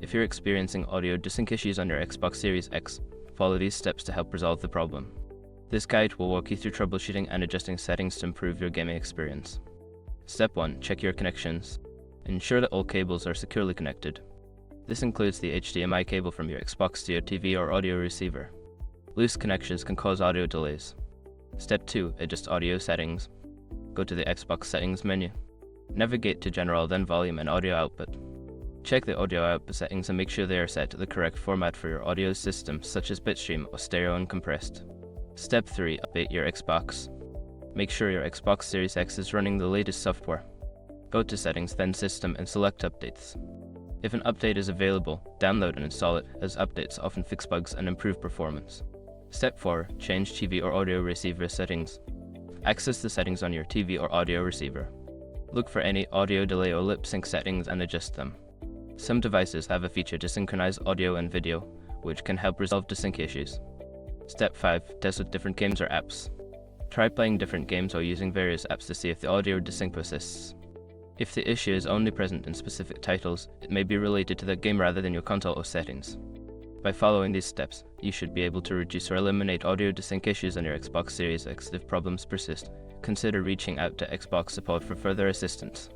If you're experiencing audio desync issues on your Xbox Series X, follow these steps to help resolve the problem. This guide will walk you through troubleshooting and adjusting settings to improve your gaming experience. Step 1. Check your connections. Ensure that all cables are securely connected. This includes the HDMI cable from your Xbox to your TV or audio receiver. Loose connections can cause audio delays. Step 2. Adjust audio settings. Go to the Xbox settings menu. Navigate to General, then Volume and Audio Output. Check the audio output settings and make sure they are set to the correct format for your audio system, such as bitstream or stereo and compressed. Step 3. Update your Xbox. Make sure your Xbox Series X is running the latest software. Go to Settings, then System, and select Updates. If an update is available, download and install it, as updates often fix bugs and improve performance. Step 4. Change TV or audio receiver settings. Access the settings on your TV or audio receiver. Look for any audio delay or lip sync settings and adjust them. Some devices have a feature to synchronize audio and video, which can help resolve desync issues. Step 5. Test with different games or apps. Try playing different games or using various apps to see if the audio desync persists. If the issue is only present in specific titles, it may be related to the game rather than your console or settings. By following these steps, you should be able to reduce or eliminate audio desync issues on your Xbox Series X. If problems persist, consider reaching out to Xbox support for further assistance.